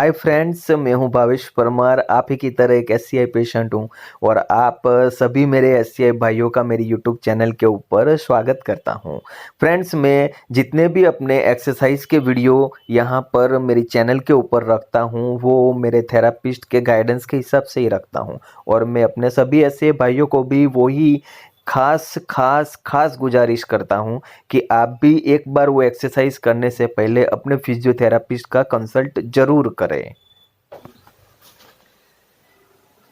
Hi friends, मैं हूं भावेश परमार। आप ही की तरह एक एससीआई पेशेंट हूं और आप सभी मेरे एससीआई भाइयों का मेरी यूट्यूब चैनल के ऊपर स्वागत करता हूं। फ्रेंड्स, मैं जितने भी अपने एक्सरसाइज के वीडियो यहां पर मेरी चैनल के ऊपर रखता हूं वो मेरे थेरापिस्ट के गाइडेंस के हिसाब से ही रखता हूं और मैं अपने सभी एससीआई भाइयों को भी वही खास खास खास गुजारिश करता हूं कि आप भी एक बार वो एक्सरसाइज करने से पहले अपने फिजियोथेरापिस्ट का कंसल्ट जरूर करें।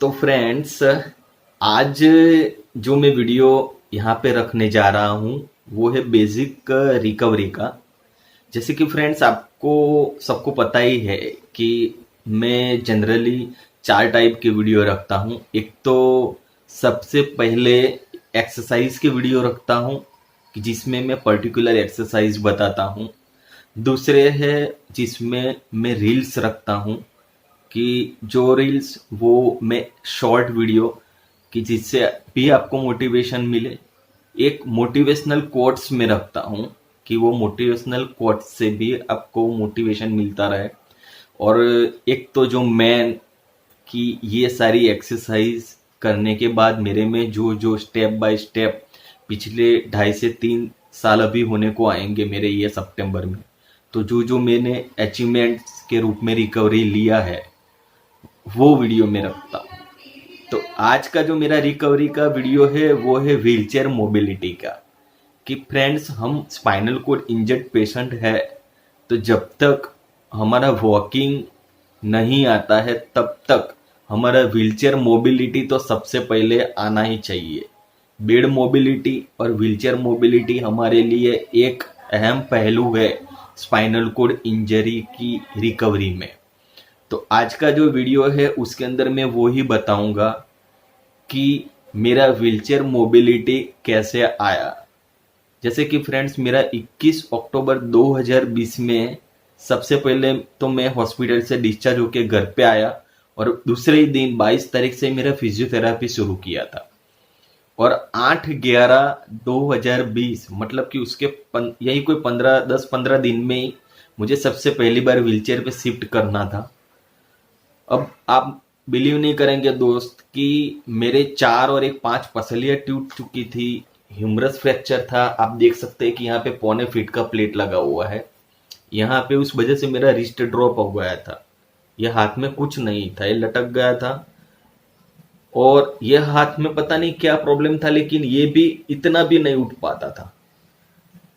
तो फ्रेंड्स, आज जो मैं वीडियो यहाँ पे रखने जा रहा हूँ वो है बेसिक रिकवरी का। जैसे कि फ्रेंड्स, आपको सबको पता ही है कि मैं जनरली 4 टाइप के वीडियो रखता हूँ। एक तो सबसे पहले एक्सरसाइज के वीडियो रखता हूँ कि जिसमें मैं पर्टिकुलर एक्सरसाइज बताता हूँ। दूसरे है जिसमें मैं रील्स रखता हूँ कि जो रील्स वो मैं शॉर्ट वीडियो कि जिससे भी आपको मोटिवेशन मिले। एक मोटिवेशनल कोट्स में रखता हूँ कि वो मोटिवेशनल कोट्स से भी आपको मोटिवेशन मिलता रहे। और एक तो जो मेन कि ये सारी एक्सरसाइज करने के बाद मेरे में जो जो स्टेप बाय स्टेप पिछले 2.5 से 3 साल अभी होने को आएंगे मेरे ये सितंबर में, तो जो जो मैंने अचीवमेंट्स के रूप में रिकवरी लिया है वो वीडियो में रखता हूँ। तो आज का जो मेरा रिकवरी का वीडियो है वो है व्हीलचेयर मोबिलिटी का। कि फ्रेंड्स, हम स्पाइनल कोड इंजर्ड पेशेंट है, तो जब तक हमारा वॉकिंग नहीं आता है तब तक हमारा व्हीलचेयर मोबिलिटी तो सबसे पहले आना ही चाहिए। बेड मोबिलिटी और व्हीलचेयर मोबिलिटी हमारे लिए एक अहम पहलू है स्पाइनल कोड इंजरी की रिकवरी में। तो आज का जो वीडियो है उसके अंदर मैं वो ही बताऊंगा कि मेरा व्हीलचेयर मोबिलिटी कैसे आया। जैसे कि फ्रेंड्स, मेरा 21 अक्टूबर 2020 में सबसे पहले तो मैं हॉस्पिटल से डिस्चार्ज होकर घर पे आया और दूसरे ही दिन 22 तारीख से मेरा फिजियोथेरापी शुरू किया था। और 8/11/2020 मतलब कि उसके यही कोई 10-15 दिन में ही मुझे सबसे पहली बार व्हीलचेयर पे शिफ्ट करना था। अब आप बिलीव नहीं करेंगे दोस्त कि मेरे 4 और एक 5 पसलियां टूट चुकी थी। ह्यूमरस फ्रैक्चर था। आप देख सकते हैं कि यहाँ पे 1.25 फीट का प्लेट लगा हुआ है। यहाँ पे उस वजह से मेरा रिस्ट ड्रॉप हो गया था। यह हाथ में कुछ नहीं था, ये लटक गया था। और यह हाथ में पता नहीं क्या प्रॉब्लम था, लेकिन ये भी इतना भी नहीं उठ पाता था।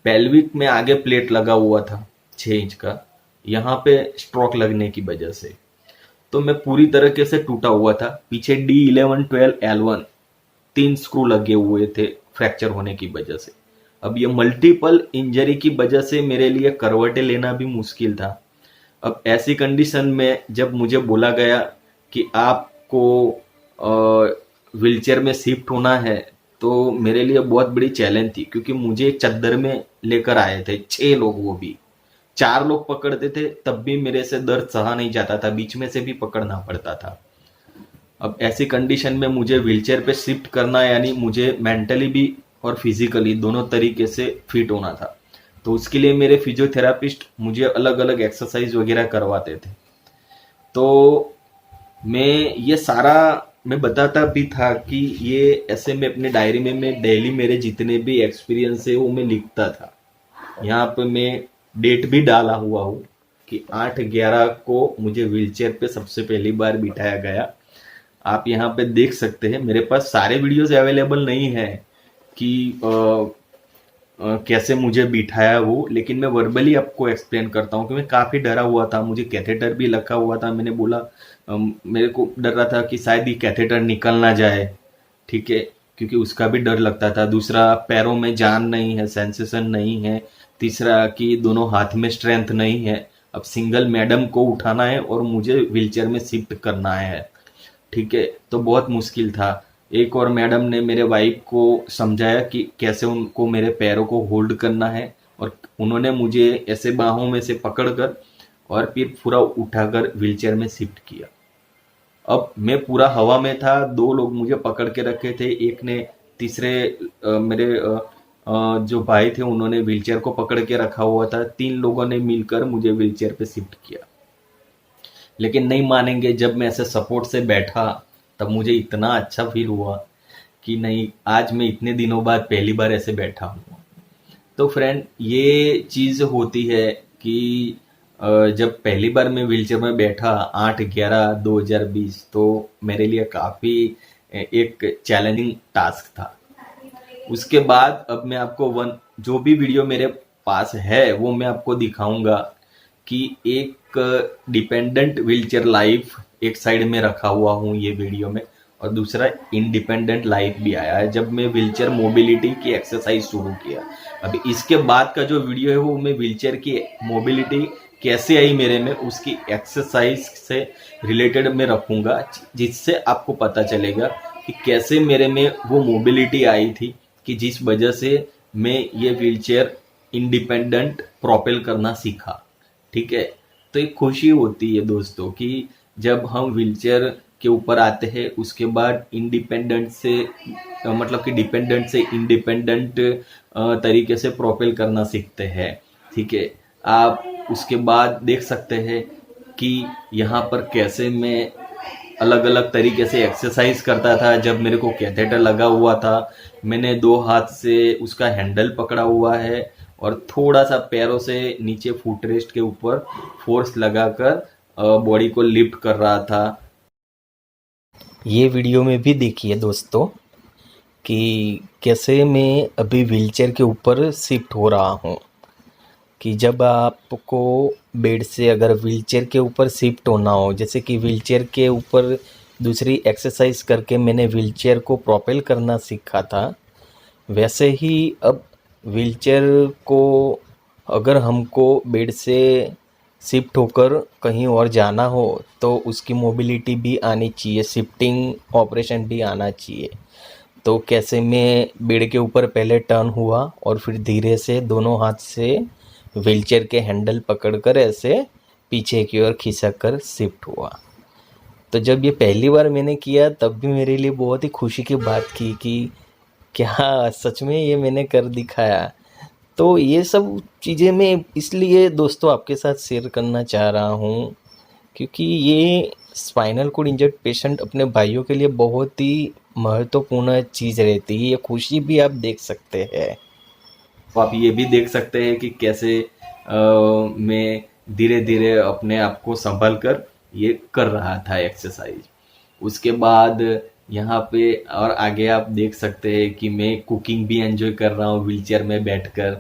पेल्विक में आगे प्लेट लगा हुआ था 6 इंच का, यहाँ पे स्ट्रोक लगने की वजह से। तो मैं पूरी तरीके से टूटा हुआ था। पीछे D11, 12, L1 3 स्क्रू लगे हुए थे फ्रैक्चर होने की वजह से। अब ये मल्टीपल इंजरी की वजह से मेरे लिए करवटें लेना भी मुश्किल था। अब ऐसी कंडीशन में जब मुझे बोला गया कि आपको व्हीलचेयर में शिफ्ट होना है, तो मेरे लिए बहुत बड़ी चैलेंज थी, क्योंकि मुझे एक चद्दर में लेकर आए थे 6 लोग, वो भी 4 लोग पकड़ते थे तब भी मेरे से दर्द सहा नहीं जाता था, बीच में से भी पकड़ना पड़ता था। अब ऐसी कंडीशन में मुझे व्हीलचेयर पे शिफ्ट करना यानी मुझे मेंटली भी और फिजिकली दोनों तरीके से फिट होना था। तो उसके लिए मेरे फिजियोथेरापिस्ट मुझे अलग अलग एक्सरसाइज वगैरह करवाते थे। तो मैं ये सारा मैं बताता भी था कि ये ऐसे में अपने डायरी में मैं डेली मेरे जितने भी एक्सपीरियंस है वो मैं लिखता था। यहाँ पे मैं डेट भी डाला हुआ हूँ कि 8/11 को मुझे व्हीलचेयर पे सबसे पहली बार बिठाया गया। आप यहाँ पे देख सकते हैं, मेरे पास सारे वीडियोस अवेलेबल नहीं है कि कैसे मुझे बिठाया वो, लेकिन मैं वर्बली आपको एक्सप्लेन करता हूँ कि मैं काफ़ी डरा हुआ था। मुझे कैथेटर भी रखा हुआ था। मैंने बोला मेरे को डर रहा था कि शायद ये कैथेटर निकल ना जाए, ठीक है, क्योंकि उसका भी डर लगता था। दूसरा, पैरों में जान नहीं है, सेंसेशन नहीं है। तीसरा कि दोनों हाथ में स्ट्रेंथ नहीं है। अब सिंगल मैडम को उठाना है और मुझे व्हीलचेयर में शिफ्ट करना है, ठीक है, तो बहुत मुश्किल था। एक और मैडम ने मेरे वाइफ को समझाया कि कैसे उनको मेरे पैरों को होल्ड करना है, और उन्होंने मुझे ऐसे बाहों में से पकड़कर और फिर पूरा उठाकर व्हीलचेयर में शिफ्ट किया। अब मैं पूरा हवा में था, 2 लोग मुझे पकड़ के रखे थे। एक ने तीसरे मेरे जो भाई थे उन्होंने व्हीलचेयर को पकड़ के रखा हुआ था। 3 लोगों ने मिलकर मुझे व्हीलचेयर पे शिफ्ट किया। लेकिन नहीं मानेंगे, जब मैं ऐसे सपोर्ट से बैठा तब मुझे इतना अच्छा फील हुआ कि नहीं, आज मैं इतने दिनों बाद पहली बार ऐसे बैठा हूँ। तो फ्रेंड, ये चीज़ होती है कि जब पहली बार मैं व्हीलचेयर में बैठा 8/11/2020, तो मेरे लिए काफ़ी एक चैलेंजिंग टास्क था। उसके बाद अब मैं आपको जो भी वीडियो मेरे पास है वो मैं आपको दिखाऊंगा कि एक डिपेंडेंट व्हीलचेयर लाइफ एक साइड में रखा हुआ हूँ ये वीडियो में, और दूसरा इंडिपेंडेंट लाइफ भी आया है जब मैं व्हीलचेयर मोबिलिटी की एक्सरसाइज शुरू किया। अभी इसके बाद का जो वीडियो है वो मैं व्हीलचेयर की मोबिलिटी कैसे आई मेरे में उसकी एक्सरसाइज से रिलेटेड में रखूंगा, जिससे आपको पता चलेगा कि कैसे मेरे में वो मोबिलिटी आई थी कि जिस वजह से मैं ये व्हीलचेयर इंडिपेंडेंट प्रोपेल करना सीखा। ठीक है, तो एक खुशी होती है दोस्तों कि जब हम व्हीलचेयर के ऊपर आते हैं उसके बाद इंडिपेंडेंट से मतलब कि डिपेंडेंट से इंडिपेंडेंट तरीके से प्रोपेल करना सीखते हैं। ठीक है, आप उसके बाद देख सकते हैं कि यहाँ पर कैसे मैं अलग अलग तरीके से एक्सरसाइज करता था। जब मेरे को कैथेटर लगा हुआ था, मैंने 2 हाथ से उसका हैंडल पकड़ा हुआ है और थोड़ा सा पैरों से नीचे फुट रेस्ट के ऊपर फोर्स लगाकर बॉडी को लिफ्ट कर रहा था। ये वीडियो में भी देखिए दोस्तों कि कैसे मैं अभी व्हीलचेयर के ऊपर शिफ्ट हो रहा हूँ। कि जब आपको बेड से अगर व्हीलचेयर के ऊपर शिफ्ट होना हो, जैसे कि व्हीलचेयर के ऊपर दूसरी एक्सरसाइज करके मैंने व्हीलचेयर को प्रोपेल करना सीखा था, वैसे ही अब व्हीलचेयर को अगर हमको बेड से शिफ्ट होकर कहीं और जाना हो तो उसकी मोबिलिटी भी आनी चाहिए, शिफ्टिंग ऑपरेशन भी आना चाहिए। तो कैसे मैं बेड के ऊपर पहले टर्न हुआ और फिर धीरे से दोनों हाथ से व्हीलचेयर के हैंडल पकड़कर ऐसे पीछे की ओर खिसक कर शिफ्ट हुआ। तो जब ये पहली बार मैंने किया तब भी मेरे लिए बहुत ही खुशी की बात की कि क्या सच में ये मैंने कर दिखाया। तो ये सब चीज़ें मैं इसलिए दोस्तों आपके साथ शेयर करना चाह रहा हूँ क्योंकि ये स्पाइनल कोड इंजर्ड पेशेंट अपने भाइयों के लिए बहुत ही महत्वपूर्ण चीज़ रहती है। ये खुशी भी आप देख सकते हैं। तो आप ये भी देख सकते हैं कि कैसे मैं धीरे धीरे अपने आप को संभल कर ये कर रहा था एक्सरसाइज। उसके बाद यहाँ पे और आगे आप देख सकते हैं कि मैं कुकिंग भी एंजॉय कर रहा हूँ व्हीलचेयर में बैठकर,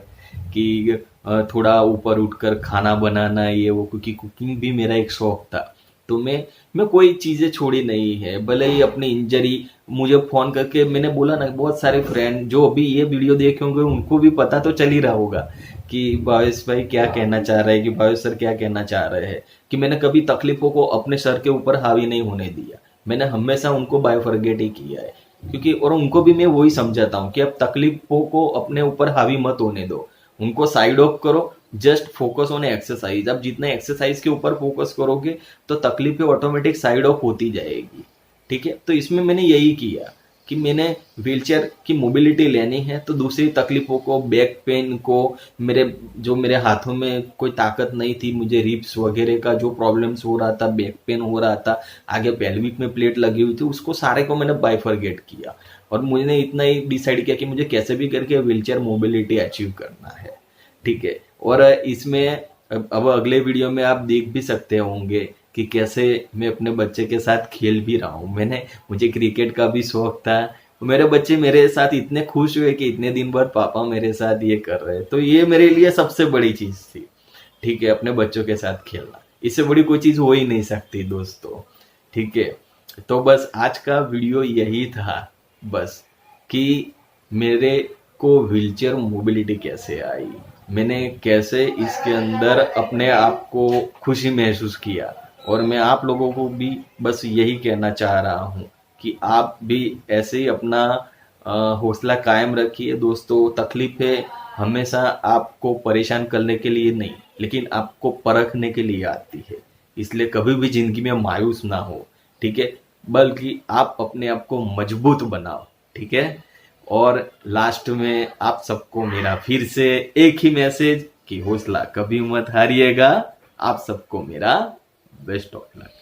कि थोड़ा ऊपर उठकर खाना बनाना ये वो, क्योंकि कुकिंग भी मेरा एक शौक था। तो मैं कोई चीजें छोड़ी नहीं है, भले ही अपनी इंजरी मुझे फोन करके, मैंने बोला ना, बहुत सारे फ्रेंड जो अभी ये वीडियो देखे होंगे उनको भी पता तो चल ही रहा होगा कि भावेश भाई क्या कहना चाह रहे हैं, कि भावेश सर क्या कहना चाह रहे हैं, कि मैंने कभी तकलीफों को अपने सर के ऊपर हावी नहीं होने दिया। मैंने हमेशा उनको बायोफरगेट ही किया है, क्योंकि और उनको भी मैं वही समझाता हूँ कि अब तकलीफों को अपने ऊपर हावी मत होने दो, उनको साइड ऑफ करो, जस्ट फोकस ऑन एक्सरसाइज। अब जितना एक्सरसाइज के ऊपर फोकस करोगे तो तकलीफें ऑटोमेटिक साइड ऑफ होती जाएगी। ठीक है, तो इसमें मैंने यही किया कि मैंने व्हीलचेयर की मोबिलिटी लेनी है तो दूसरी तकलीफों को, बैक पेन को, मेरे हाथों में कोई ताकत नहीं थी, मुझे रिप्स वगैरह का जो प्रॉब्लम्स हो रहा था, बैक पेन हो रहा था, आगे पेल्विक में प्लेट लगी हुई थी, उसको सारे को मैंने बाइफरगेट किया और मैंने इतना ही डिसाइड किया कि मुझे कैसे भी करके व्हीलचेयर मोबिलिटी अचीव करना है। ठीक है, और इसमें अब अगले वीडियो में आप देख भी सकते होंगे कि कैसे मैं अपने बच्चे के साथ खेल भी रहा हूँ। मुझे क्रिकेट का भी शौक था, मेरे बच्चे मेरे साथ इतने खुश हुए कि इतने दिन बाद पापा मेरे साथ ये कर रहे हैं, तो ये मेरे लिए सबसे बड़ी चीज थी। ठीक है, अपने बच्चों के साथ खेलना, इससे बड़ी कोई चीज हो ही नहीं सकती दोस्तों। ठीक है, तो बस आज का वीडियो यही था, बस कि मेरे को व्हीलचेयर मोबिलिटी कैसे आई, मैंने कैसे इसके अंदर अपने आप को खुशी महसूस किया, और मैं आप लोगों को भी बस यही कहना चाह रहा हूँ कि आप भी ऐसे ही अपना हौसला कायम रखिए दोस्तों। तकलीफें हमेशा आपको परेशान करने के लिए नहीं, लेकिन आपको परखने के लिए आती है, इसलिए कभी भी जिंदगी में मायूस ना हो। ठीक है, बल्कि आप अपने आप को मजबूत बनाओ। ठीक है, और लास्ट में आप सबको मेरा फिर से एक ही मैसेज कि हौसला कभी मत हारिएगा। आप सबको मेरा बेस्ट ऑफ लक।